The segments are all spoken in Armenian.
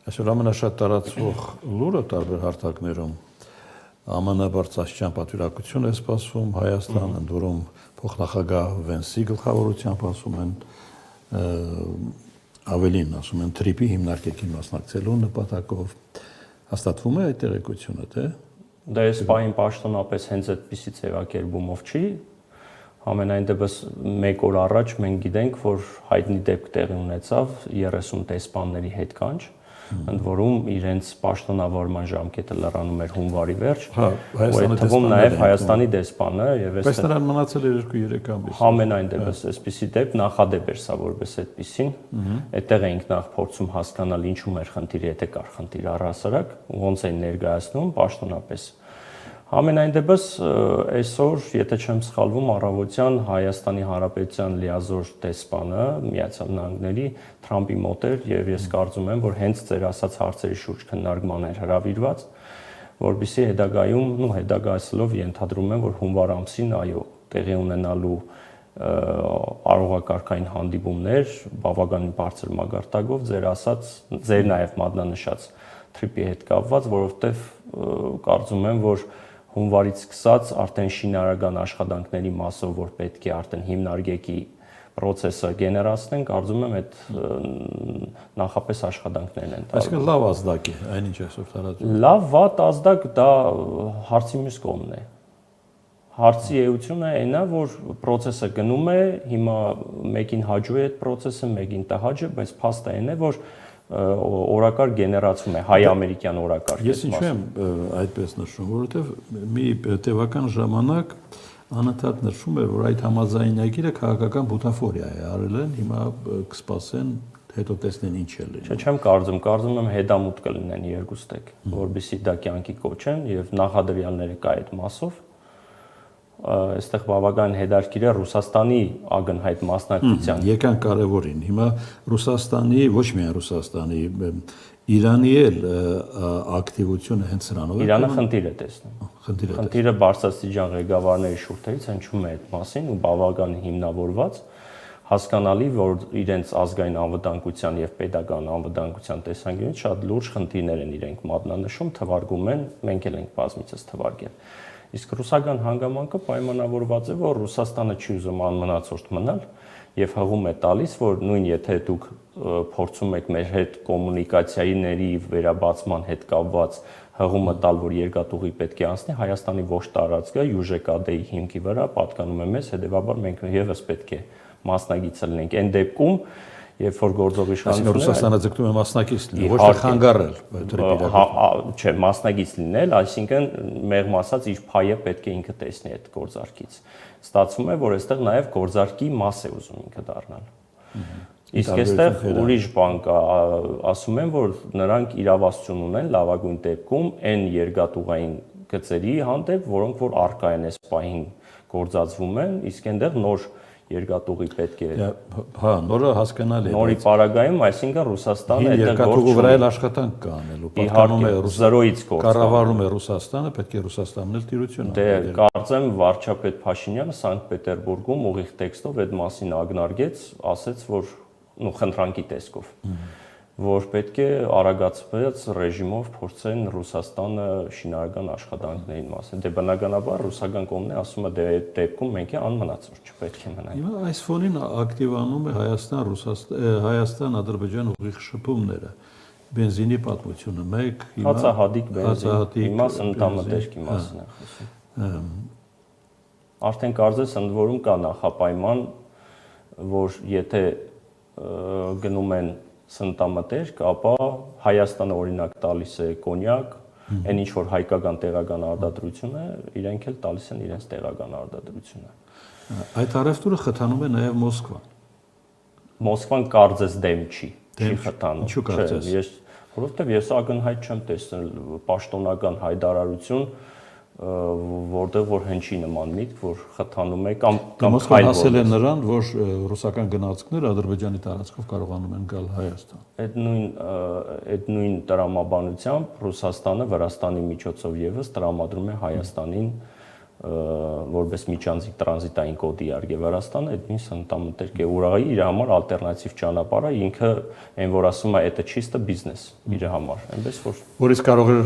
Այսօր ամենաշատ տարածվող լուրը տարբեր հարթակներում ԱՄՆ բարձրաստիճան պատվիրակություն է սպասվում, Հայաստան, ընդ որում փոխնախագահ Վենսի գլխավորությամբ ասում են ավելին, ասում են թրիպի հիմնարկեքին մասնակցելու նպատակով հաստատվում է այդ տեղեկությունը, թե Դա այս պահին պաշտոնապես հենց այդպիսի ձևակերպումով չի, ամենայն դեպս մեկ օր առաջ մենք գիտենք, որ հայտնի դեպք տեղի ունեցավ 30 դեսպանների հետ կանչ, ընդ որում իրենց պաշտոնավորման ժամկետը լրանում էր հունվարի վերջ, ու այդ թվում նաև Հայաստանի դեսպանը եւ Բայց նրան մնացել էր 2-3 ամիս։ Ամենայն դեպս այսպիսի դեպք նախադեպ էր սա որպես այդպիսին, այդտեղ էինք նախ փորձում հասկանալ ինչու մեր խնդիրը, եթե կար խնդիր առհասարակ, ոնց են ներկայացնում պաշտոնապես։ Ամենայն դեպս այսօր, եթե չեմ սխալվում, առավոտյան Հայաստանի Հանրապետության լիազոր դեսպանը Միացյալ Նահանգների Թրամփի մոտ էր եւ ես կարծում եմ, որ հենց ձեր ասած հարցերի շուրջ քննարկման էր հրավիրված, որովհետեւ հետագայում, հետագայացելով ենթադրում եմ, որ հունվար ամսին այո, տեղի ունենալու արողակարգային հանդիպումներ բավականին բարձր մակարդակով ձեր ասած, ձեր նաեւ մատնանշած թրիպի հետ կապված, որովհետեւ կարծում եմ, որ հունվարից սկսած արդեն շինարարական աշխատանքների մասով, որ պետք է արդեն հիմնարկեկի process-ը գեներացնեն, կարծում եմ այդ նախապես աշխատանքներն են տարվում։ Այսինքն լավ ազդակ է, այնինչ այսօր տարածում։ Լավ, վատ ազդակ դա հարցի մյուս կողմն է։ Հարցի էությունը այն է, որ process-ը գնում է, հիմա մեկին հաջու է այդ process-ը, մեկին տհաճ է, բայց փաստը այն է, որ օրակարգ գեներացում է հայ-ամերիկյան օրակարգ։ Ես ինչու եմ այդպես նշում, որովհետև մի տևական ժամանակ անընդհատ նշում էր, որ այդ համաձայնագիրը քաղաքական բութաֆորիա է արել են, հիմա կսպասեն, հետո տեսնեն ինչ է լինում։ Չեմ կարծում եմ հետամուտ կլինեն երկուստեք, որովհետեւ դա կյանքի կոչեն եւ նախադրյալները կա այդ մասով։ Այստեղ բավական հետաքրքիր է Ռուսաստանի ակնհայտ մասնակցության։ Եկան կարևորին։ Հիմա Ռուսաստանի, ոչ միայն Ռուսաստանի, Իրանի էլ ակտիվությունը հենց սրանով է։ Իրանը խնդիր է տեսնում։ Խնդիրը բարձրաստիճան ղեկավարների շուրթերից հնչում է այդ մասին ու բավական հիմնավորված, հասկանալի, որ իրենց ազգային անվտանգության եւ պետական անվտանգության տեսանկյունից շատ լուրջ խնդիրներ են իրենք մատնանշում, թվարկում են, մենք էլ ենք բազմիցս թվարկել։ Իսկ ռուսական հանգամանքը պայմանավորված է, որ Ռուսաստանը չի ուզում անմնացորդ մնալ եւ հղում է տալիս, որ նույն եթե դուք փորձում եք մեր հետ կոմունիկացիաների վերաբացման հետ կապված հղումը տալ, որ երկաթուղի պետք է անցնի, Հայաստանի ողջ տարածքը յուժեկադեի հիմքի վրա պատկանում է մեզ, հետեւաբար մենք եւս պետք է մասնագիծ լինենք։ Այն դեպքում Երբ որ գործող իշխանությունը Ռուսաստանը ձգտում է մասնակից լինել, ոչ թե խանգարել դրպիրակությունը։ Չէ, մասնակից լինել, այսինքն մեղմ ասած իր փայը պետք է ինքը տեսնի այդ գործարքից։ Ստացվում է, որ այստեղ նաև գործարքի մաս է ուզում ինքը դառնալ։ Իսկ այստեղ ուրիշ բան կա, ասում են, որ նրանք իրավասություն ունեն լավագույն դեպքում այն երկաթուղային գծերի հանդեպ, որոնք որ առկա են այս պահին գործածվում են, իսկ այնտեղ նոր երկաթուղի պետք է։ Հա, նորը հասկանալի է։ Նորի պարագայում, այսինքն Ռուսաստանը այդ երկաթուղու վրա էլ աշխատանք կա անելու։ Պատկանում է զրոյից գործ։ Կառավարում է Ռուսաստանը, պետք է Ռուսաստանն էլ տիրություն անի։ Դե կարծեմ վարչապետ Փաշինյանը Սանկտ Պետերբուրգում ուղիղ տեքստով այդ մասին ակնարկեց, ասեց, որ խնդրանքի տեսքով, որ պետք է արագացված ռեժիմով փորձեն Ռուսաստանը շինարարական աշխատանքներին մասը։ Դե բնականաբար ռուսական կողմն է ասում է դե այդ դեպքում մենք անմնացորդ չպետք է մնանք։ Հիմա այս ֆոնին ակտիվանում է Հայաստան-Ադրբեջան ուղիղ շփումները։ Բենզինի պատմությունը մեկ, հացահատիկ բենզին, հիմա սննդամթերքի մասին է խոսում։ Արդեն կարծես ընդ որում կա նախապայման, որ եթե գնում են սննդամթերք, ապա Հայաստանը օրինակ տալիս է կոնյակ, այն ինչ որ հայկական տեղական արտադրություն է, իրենք էլ տալիս են իրենց տեղական արտադրությունը։ Այդ առևտուրը խթանում է նաև Մոսկվան։ Մոսկվան կարծես դեմ չի խթանում։ Ինչու կարծես։ Որովհետև ես ակնհայտ չեմ տեսնել պաշտոնական հայտարարություն, որտեղ որ հնչի նման միտք, որ խթանում է կամ Մոսկվան ասել է նրան, որ ռուսական գնացքները Ադրբեջանի տարածքով կարողանում են գալ Հայաստան։ Այդ նույն տրամաբանությամբ Ռուսաստանը Վրաստանի միջոցով եւս տրամադրում է Հայաստանին որպես միջանցիկ տրանզիտային կոդի արգե Վրաստանը, այդ ինձ ընդամտերք է ուրաղի իր համար ալտերնատիվ ճանապարհ է, ինքը այն որ ասում է, это чисто բիզնես իր համար, այնպես որ որից կարող էր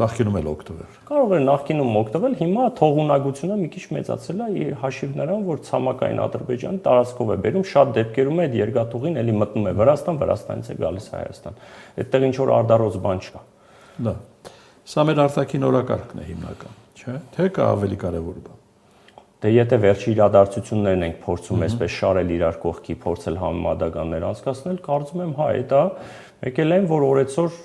նախկինում էլ օգտվել։ Կարող էր նախկինում օգտվել, հիմա թողունակությունը մի քիչ մեծացել է հաշիվ նրան, որ ցամաքային Ադրբեջանի տարածքով է բերում, շատ դեպքերում է այդ երկաթուղին էլի մտնում է Վրաստան, Վրաստանից է գալիս Հայաստան։ Այդտեղ ինչ որ արդարոց բան չկա։ Դա։ Սա մեր արտաքին օրակարգն է հիմնական, չէ՞։ Թե կա ավելի կարևոր բան։ Դե եթե վերջի իրադարձություններն ենք փորձում այսպես շարել իրար կողքի, փորձել համեմատականներ անցկացնել, կարծում եմ հա, դա եկել են, որ օրեցօր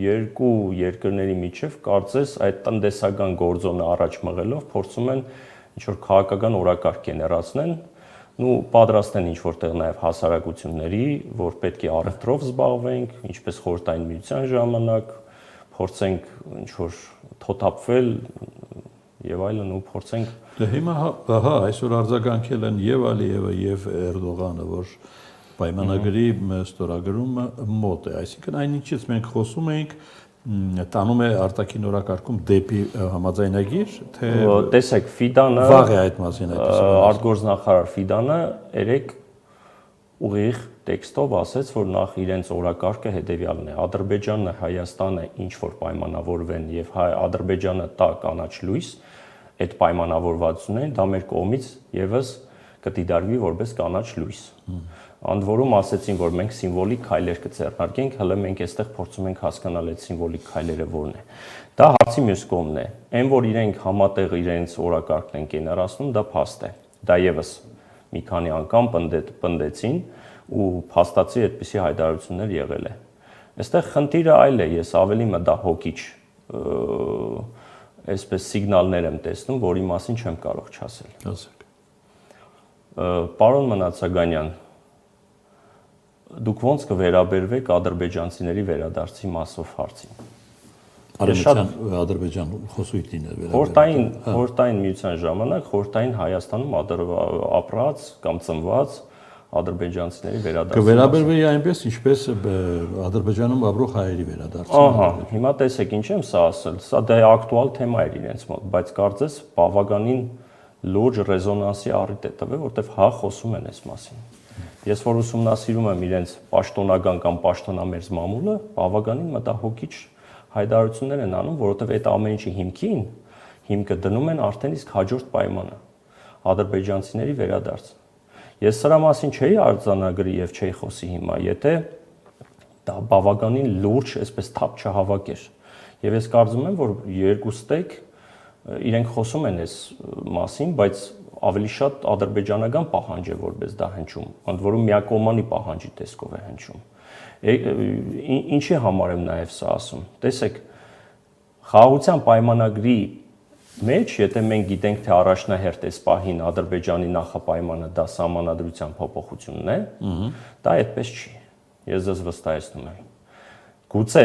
երկու երկրների միջև կարծես այդ տնտեսական գործոնը առաջ մղելով փորձում են ինչ որ քաղաքական օրակարգ գեներացնեն, ու պատրաստ են ինչ որտեղ նաև հասարակությունների, որ պետք է առևտրով զբաղվենք, ինչպես խորհրդային միության ժամանակ, փորձենք ինչ որ թոթափվել եւ այլն ու փորձենք Դե հիմա հա այսօր արձագանքել են եւ Ալիևը եւ Էրդողանը, որ պայմանագրի ստորագրումը մոտ է, այսինքն այնինչից մենք խոսում ենք տանում է արտաքին օրակարգում դեպի համաձայնագիր, թե տեսեք Ֆիդանը վաղ է այդ մասին արտգործնախարար Ֆիդանը երեք ուղիղ տեքստով ասեց, որ նախ իրենց օրակարգը հետևյալն է. Ադրբեջանը, Հայաստանը ինչ որ պայմանավորվեն եւ Ադրբեջանը տա կանաչ լույս, այդ պայմանավորվածությունները դա մեր կողմից եւս կդիտարկվի որպես կանաչ լույս։ Ընդ որում ասեցին, որ մենք սիմվոլիկ քայլեր կձեռնարկենք, հələ մենք այստեղ փորձում ենք հասկանալ այդ սիմվոլիկ քայլերը որն է։ Դա հարցի մյուս կողմն է։ Այն որ իրենք համատեղ իրենց օրակարգն են կենարացնում, դա փաստ է։ Դա եւս մի քանի անգամ պնդեցին ու փաստացի այդպիսի հայտարարություններ եղել է։ Այստեղ խնդիրը այլ է, ես ավելի մտահոգիչ այսպես սիգնալներ եմ տեսնում, որի մասին չեմ կարող չասել։ Ասեք։ Պարոն Մնացականյան, դուք ո՞նց կվերաբերվեք ադրբեջանցիների վերադարձի մասով հարցին։ Ադրբեջան խոսույթին է վերաբերվում։ Խորհրդային միության ժամանակ խորհրդային Հայաստանում ապրած կամ ծնված ադրբեջանցիների վերադարձի։ Կվերաբերվեի այնպես, ինչպես Ադրբեջանում ապրող հայերի վերադարձը։ Ահա, հիմա տեսեք, ինչ եմ սա ասել։ Սա դա ակտուալ թեմա էր իրենց մոտ, բայց կարծես բավականին լուրջ ռեզոնանսի առիթ է տվել, որտեվ հա խոսում են այս մասին։ Ես որ ուսումնասիրում եմ իրենց պաշտոնական կամ պաշտոնամերձ մամուլը, բավականին մտահոգիչ հայտարարություններ են անում, որովհետև այդ ամեն ինչի հիմքը դնում են արդեն իսկ հաջորդ պայմանը ադրբեջանցիների վերադարձ։ Ես սրա մասին չէի արձանագրի եւ չէի խոսի հիմա, եթե դա բավականին լուրջ, այսպես թափ չհավաքեր։ Եվ ես կարծում եմ, որ երկուստեք իրենք խոսում են այս մասին, բայց ավելի շատ ադրբեջանական պահանջ է որպես դա հնչում, ընդ որում միակողմանի պահանջի տեսքով է հնչում։ Ինչի համար եմ նաև սա ասում։ Տեսեք, խաղաղության պայմանագրի մեջ, եթե մենք գիտենք, թե առաջնահերթ այս պահին Ադրբեջանի նախապայմանը դա սահմանադրության փոփոխությունն է, դա այդպես չի։ Ես ձեզ վստահեցնում եմ։ Գուցե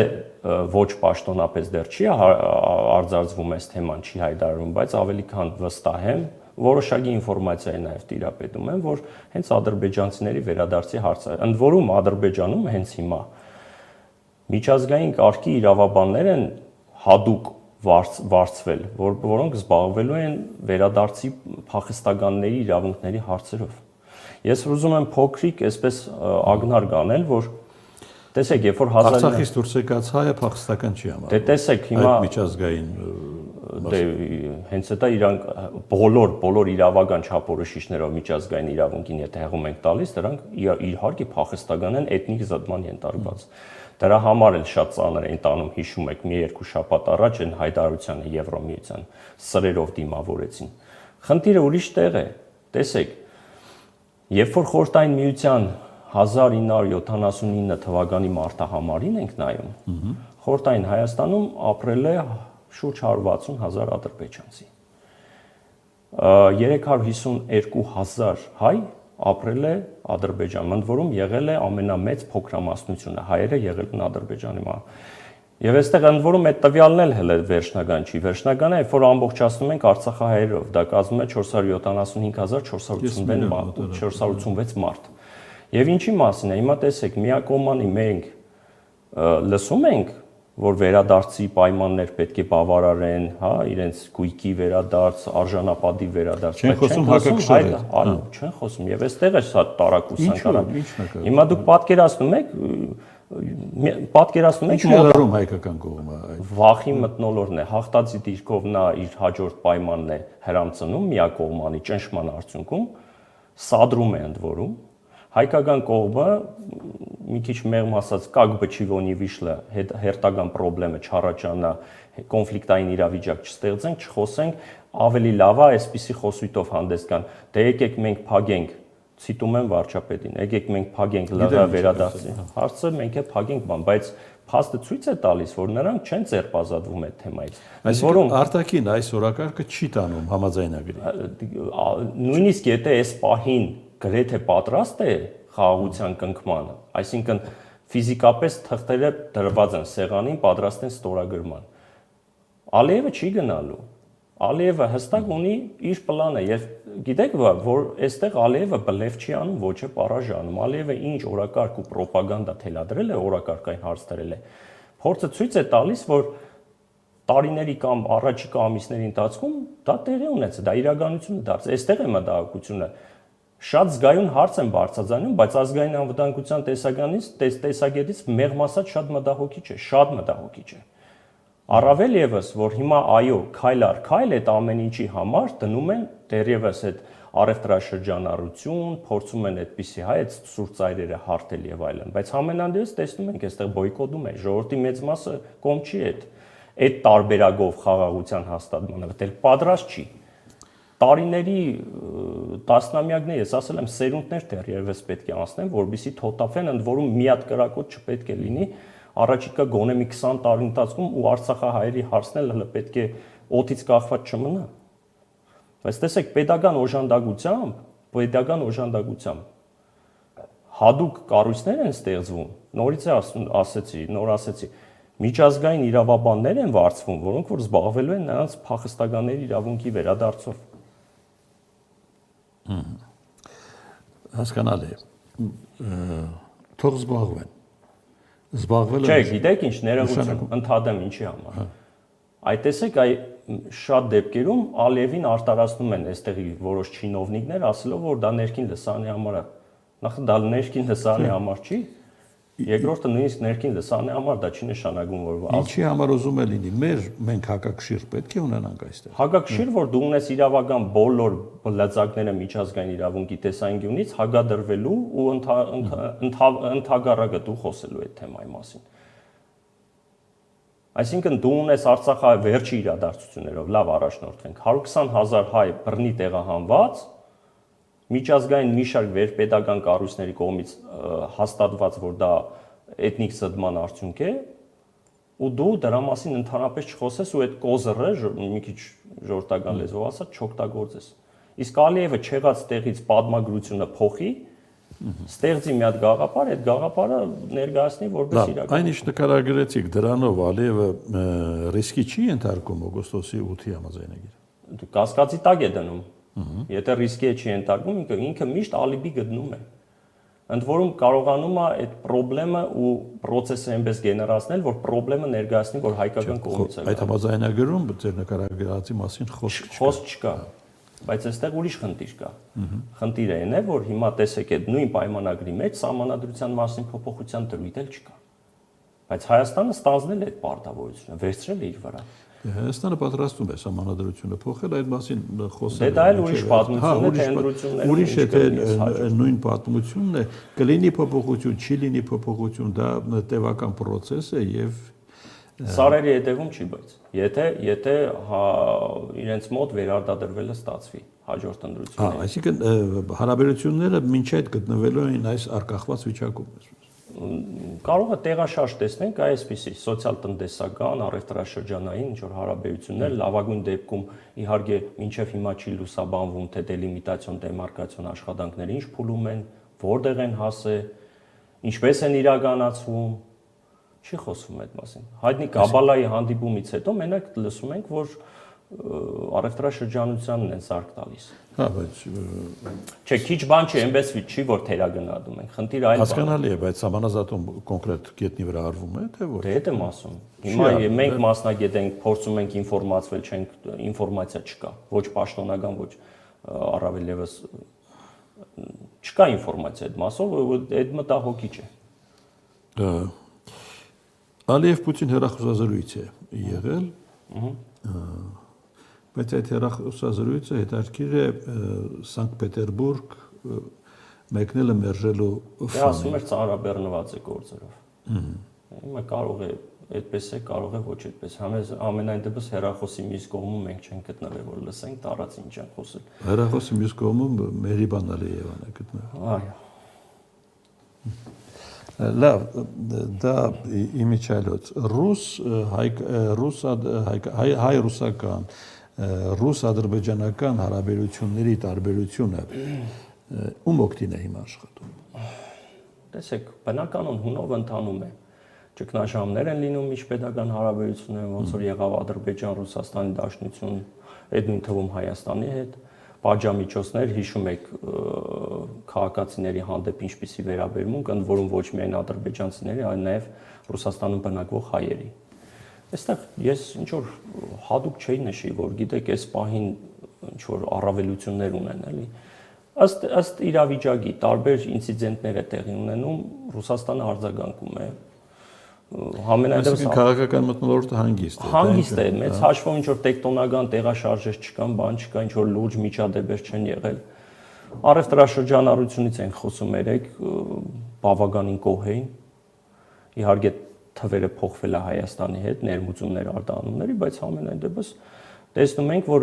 ոչ պաշտոնապես դեռ չի արձարծվում այս թեման, չի հայտարարվում, բայց ավելի քան վստահ եմ, որոշակի ինֆորմացիա է նաև տիրապետում եմ, որ հենց ադրբեջանցիների վերադարձի հարցը է։ Ընդ որում Ադրբեջանում հենց հիմա միջազգային կարգի իրավաբաններ են հadoop վարձվել, որոնք զբաղվելու են վերադարձի փախստականների իրավունքների հարցերով։ Ես ուզում եմ փոքրիկ այսպես ագնարկ անել, որ տեսեք, երբ որ Արցախից դուրս եկած հայը փախստական չի համարվում։ Դե տեսեք, հիմա միջազգային դե հենց դա իրանք բոլոր իրավական չափորոշիչներով միջազգային իրավունքին եթե հեղում ենք տալիս, դրանք իհարկե փախստական են, էթնիկ զտման ենթարկված։ Դրա համար էլ շատ ծանր էին տանում, հիշում եք, մի երկու շաբաթ առաջ այն հայտարարությանը Եվրոմիության սրերով դիմավորեցին։ Խնդիրը ուրիշ տեղ է։ Տեսեք, երբ որ խորհրդային միության 1979 թվականի մարտահամարին ենք նայում, խորհրդային Հայաստանում ապրել է շուրջ 160,000 ադրբեջանցի։ 352,000 հայ ապրել է Ադրբեջանում, ընդ որում եղել է ամենամեծ փոքրամասնությունը, հայերը եղել են Ադրբեջանի մա։ Եվ այստեղ ընդ որում այդ տվյալն էլ հələ վերջնական չի։ Վերջնականը, երբ որ ամբողջացնում ենք արցախահայերով, դա կազմում է 475,486 մարդ։ Եվ ինչի մասին է, հիմա տեսեք, միակողմանի մենք լսում ենք որ վերադարձի պայմաններ պետք է բավարարեն, հա, իրենց գույքի վերադարձ, արժանապատի վերադարձ, չեն խոսում հակակշռել, չեն խոսում, եւ այստեղ է սա տարակուսանք արա։ Հիմա դուք պատկերացնում եք մոտ հայկական կողմը վախի մտնոլորտն է, հաղթածի դիրքով նա իր հաջորդ պայմանն է հրամցնում միակողմանի ճնշման արդյունքում, սադրում է ընդ որում հայկական կողմը մի քիչ մեղմ ասած как бы чего не вышло հերթական խնդրեմը չառաջանա կոնֆլիկտային իրավիճակ չստեղծենք չխոսենք ավելի լավ է այսպիսի խոսույթով հանդես գան դե եկեք մենք փագենք ցիտում եմ վարչապետին եկեք մենք փագենք ԼՂ վերադարձի հարցը մենք է փագենք բան բայց փաստը ցույց է տալիս որ նրանք չեն ձերբազատվում այդ թեմայից այսինքն արտաքին այս օրակարգը չի տանում համաձայնագրի նույնիսկ եթե այս պահին գրեթե պատրաստ է խաղաղության կնքմանը, այսինքն ֆիզիկապես թղթերը դրված են սեղանին, պատրաստ են ստորագրման։ Ալիևը չի գնալու։ Ալիևը հստակ ունի իր պլանը եւ գիտեք որ այստեղ Ալիևը բլեֆ չի անում, ոչ է պարաժանում։ Ալիևը ինչ օրակարգ ու ռոպագանդա թելադրել է, օրակարգային հարց դրել է։ Փորձը ցույց է տալիս, որ տարիների կամ առաջիկա ամիսների ընթացքում դա տեղի ունեցել, դա իրականություն է դարձել։ Այստեղ է մտահոգությունը։ Շատ զգայուն հարց են բարձրացնում, բայց ազգային անվտանգության տեսակետից մեղմ ասած շատ մտահոգիչ է։ Առավել եւս, որ հիմա այո, քայլ առ քայլ այդ ամեն ինչի համար դնում են դեռևս այդ առևտրաշրջանառություն, փորձում են այդպիսի այդ սուր ծայրերը հարթել եւ այլն, բայց ամենանդերս տեսնում ենք, այստեղ բոյկոտում է, ժողովրդի մեծ մասը կողմ չի այդ տարբերակով խաղաղության հաստատմանը, դեռ պատրաստ չի։ Տարիների տասնամյակներ, ես ասել եմ, սերունդներ դեռևս պետք է անցնեն, որովհետեւ թոթափեն, ընդ որում մի հատ կրակոտ չպետք է լինի, առաջիկա գոնե մի 20 տարի ընթացքում ու Արցախահայերի հարցն էլ հələ պետք է օդից կախված չմնա։ Բայց տեսեք, pedagogan օժանդակությամբ հadoop կառույցներ են ստեղծվում, նորից ասեցի, միջազգային իրավաբաններ են վարձվում, որոնք որ զբաղվելու են նրանց փախստականների իրավունքի վերադարձով։ Հասկանալի է։ Թող զբաղվեն։ Զբաղվելը Չէ, գիտեք ինչ ներողություն, ընդհանրեմ ինչի համար։ Այդ տեսեք, շատ դեպքերում Ալիևին արտարացնում են այստեղի որոշ չինովնիկներ, ասելով որ դա ներքին լսարանի համար է։ Նախ դա ներքին լսարանի համար չի։ Երկրորդը նույնիսկ ներքին լսարանի համար դա չի նշանակում որ ինչի համար ուզում է լինի մենք հակակշիռ պետք է ունենանք այստեղ հակակշիռ որ դու ունես իրավական բոլոր բլածակները միջազգային իրավունքի տեսանկյունից հագադրվելու ու ընդհանրակը դու խոսելու այդ թեմայի մասին այսինքն դու ունես Արցախի վերջի իրադարձություններով լավ առաջնորդվենք 120,000 հայ բռնի տեղահանված միջազգային մի շարք վերպետական կառույցների կողմից հաստատված որ դա էթնիկ զդման արդյունք է ու դու դրա մասին ընդհանրապես չխոսես ու այդ կոզրը մի քիչ ժողովրդական լեզվով ասած չօգտագործես իսկ Ալիևը չեղած տեղից պատմագրությունը փոխի ստեղծի մի հատ գաղափար այդ գաղափարը ներկայացնի որպես իրական այնիշ նկարագրեցիք դրանով Ալիևը ռիսկի չի ենթարկում օգոստոսի 8-ի համաձայնագիրը կասկածի տակ է դնում Եթե ռիսկի չի ենթարկվում, ինքը միշտ ալիբի գտնում է։ Ընդ որում կարողանում է այդ խնդրեմը ու process-ը այնպես գեներացնել, որ խնդրեմը ներկայացնի, որ հայկական կողմից է։ Այդ համաձայնագրում ձեր նկարագրածի մասին խոսք չկա։ Բայց այստեղ ուրիշ խնդիր կա։ Խնդիրը այն է, որ հիմա տեսեք այդ նույն պայմանագրի մեջ սահմանադրության մասին փոփոխության դրույթ էլ չկա։ Բայց Հայաստանը ստանձնել է այդ պարտավորությունը, վերցրել է իր վրա։ Հայաստանը պատրաստում է սահմանադրությունը փոխել, այդ մասին խոսել։ Դե դա էլ ուրիշ պատմություն է, թե ընդրությունները ուրիշ է, թե նույն պատմությունն է, կլինի փոփոխություն, չի լինի փոփոխություն, դա տևական process է եւ Սարերի հետևում չի, բայց եթե իրենց մոտ վերարտադրվելը ստացվի հաջորդ ընդրություններին։ Այսինքն հարաբերությունները մինչ այդ գտնվելու են այս արկախված վիճակում։ Կարող է տեղաշարժ տեսնենք այսպիսի սոցիալ-տնտեսական, առևտրաշրջանային ինչ-որ հարաբերություններ, լավագույն դեպքում իհարկե մինչև հիմա չի լուսաբանվում, թե դելիմիտացիոն, դեմարկացիոն աշխատանքները ինչ փուլում են, որտեղ են հասել, ինչպես են իրականացվում, չի խոսվում այդ մասին։ Հայտնի Կաբալայի հանդիպումից հետո մենակ լսում ենք, որ առևտրաշրջանությանն են սարք տալիս։ Հա, բայց Չէ, քիչ բան չի, այնպես չի, որ թերագնահատում ենք։ Խնդիրը այլ բան է։ հասկանալի է, բայց համանազատում կոնկրետ գետնի վրա արվում է, թե ոչ։ Դե հետ եմ ասում։ Հիմա մենք մասնագետ ենք, փորձում ենք ինֆորմացվել, չենք, ինֆորմացիա չկա, ոչ պաշտոնական, ոչ առավել եւս չկա ինֆորմացիա այդ մասով, այդ մտահոգիչ է։ Ալիև-Պուտին հեռախոսազրույց է եղել։ Բայց այդ հեռախոսազրույցը հետաքրքիր է Սանկտ Պետերբուրգ մեկնելը մերժելու ֆոնին։ Դա ասում էր ծանրաբեռնված է գործերով։ Հիմա կարող է այդպես է, կարող է ոչ այդպես։ Ամենայն դեպս հեռախոսի մյուս կողմում մենք չենք գտնվել, որ լսենք տարած ինչ են խոսել։ Հեռախոսի մյուս կողմում Մերիբան Ալիևան է գտնվել։ Այո։ Լավ, դա իմիջիայլոց հայ-ռուսական ռուս-ադրբեջանական հարաբերությունների տարբերությունը ում օգտին է հիմա աշխատում։ Տեսեք, բնականon հունով ընթանում է։ Ճգնաժամներ են լինում միջպետական հարաբերությունները, ոնց որ եղավ Ադրբեջան-Ռուսաստանի դաշնություն, այդ նույն թվում Հայաստանի հետ, պատժամիջոցներ, հիշում եք քաղաքացիների հանդեպ ինչպիսի վերաբերմունք, ընդ որում ոչ միայն ադրբեջանցիների, այլ նաև Ռուսաստանում բնակվող հայերի։ Այստեղ ես ինչ որ հատուկ չէի նշի, որ գիտեք, այս պահին ինչ որ առավելություններ ունեն, էլի։ Ըստ իրավիճակի տարբեր ինցիդենտներ է տեղի ունենում, Ռուսաստանը արձագանքում է։ Այսինքն քաղաքական մթնոլորտը հանգիստ է։ Հանգիստ է, մեծ հաշվով ինչ որ տեկտոնական տեղաշարժեր չկան, բան չկա, ինչ որ լուրջ միջադեպեր չեն եղել։ Առևտրաշրջանառությունից ենք խոսում երեք, բավականին կոհեին։ Իհարկե թվերը փոխվել է Հայաստանի հետ, ներմուծումներ արտահանումների, բայց ամենայն դեպս տեսնում ենք, որ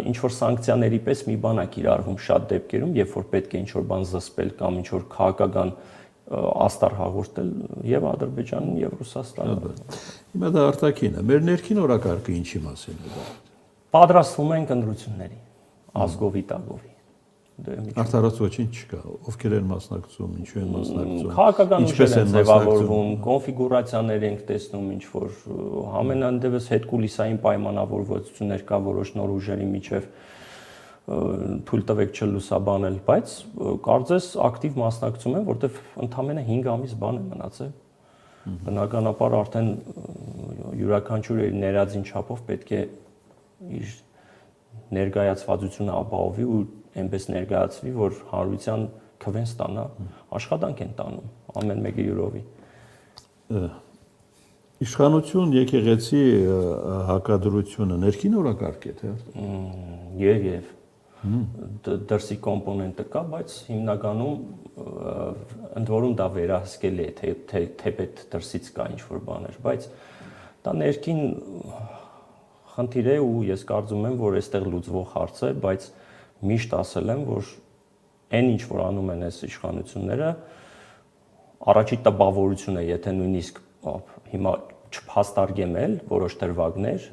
ինչ որ սանկցիաների պես մի բան է կիրառվում շատ դեպքերում, երբ որ պետք է ինչ որ բան զսպել կամ ինչ որ քաղաքական աստար հաղորդել եւ Ադրբեջանին եւ Ռուսաստանին։ Հիմա դա արտաքին է։ Մեր ներքին օրակարգը ինչի մասին է դա։ Պատրաստվում են ընտրությունների, ազգովի տագովի։ Արդարացու ոչինչ չկա, ովքեր են մասնակցում, ինչու են մասնակցում։ Քաղաքական ուժեր են ձևավորվում, կոնֆիգուրացիաներ ենք տեսնում, ինչ որ ամենանդեպս հետկուլիսային պայմանավորվածություններ կա որոշ նոր ուժերի միջև թույլ տվեք չլուսաբանել, բայց կարծես ակտիվ մասնակցում են, որտեվ ընդամենը 5 ամիս բան է մնացել։ Բնականաբար արդեն յուրաքանչյուր ներածին չափով պետք է իր ներկայացվածությունը ապահովի ու այնպես ներկայացվի, որ հանրության քվեն ստանա, աշխատանք են տանում ամեն մեկի յուրովի։ Իշխանություն եկեղեցի հակադրությունը ներքին օրակարգ է, թե։ Եվ դրսի կոմպոնենտը կա, բայց հիմնականում ընդ որում դա վերահսկելի է, թեպետ դրսից կա ինչ-որ բաներ, բայց դա ներքին խնդիր է ու ես կարծում եմ, որ այստեղ լուծվող հարց է, բայց միշտ ասել եմ, որ այն ինչ որ անում են այս իշխանությունները, առաջի տպավորություն է, եթե նույնիսկ հիմա չփաստարկեմ էլ որոշ դրվագներ,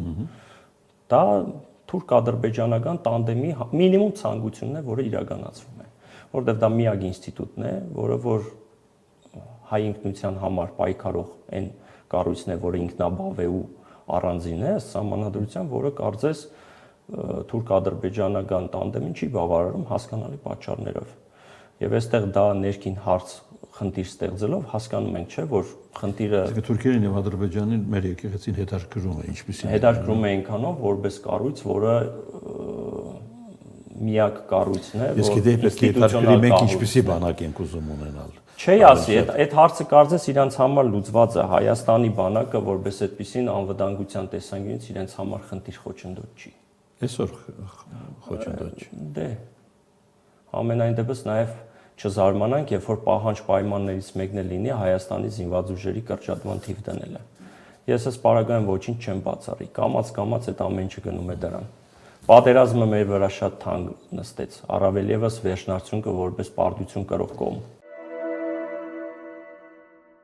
դա թուրք-ադրբեջանական տանդեմի մինիմում ցանկությունն է, որը իրականացվում է, որովհետև դա միակ ինստիտուտն է, որը որ հայ ինքնության համար պայքարող այն կառույցն է, որը ինքնաբավ է ու առանձին է, սահմանադրության, որը կարծես թուրք-ադրբեջանական տանդեմին չի բավարարում հասկանալի պատճառներով։ Եվ այստեղ դա ներքին հարց խնդիր ստեղծելով հասկանում ենք, չէ, որ խնդիրը Թուրքիային եւ Ադրբեջանին մեր եկեղեցին հետաքրքրում է, ինչպեսին հետաքրքրում է այնքանով, որպես կառույց, որը միակ կառույցն է, որ ինստիտուցիոնալ մենք ինչպեսի բանակ ենք ուզում ունենալ։ Չի ասի, այդ հարցը կարծես իրանց համար լուծված է, Հայաստանի բանակը որպես այդպեսին անվտանգության տեսանկյունից իրենց համար խնդիր խոչընդոտ չի։ Այսօր խոչընդոտ չի։ Դե ամենայն դեպս նաև չզարմանանք, երբ որ պահանջ պայմաններից մեկն է լինի Հայաստանի զինված ուժերի կրճատման թիվ դնելը։ Ես այս պարագայում ոչինչ չեմ բացառի, կամաց այդ ամեն ինչը գնում է դրան։ Պատերազմը մեր վրա շատ թանկ նստեց, առավել եւս վերջնարդյունքը որպես պարտություն կրող կողմ։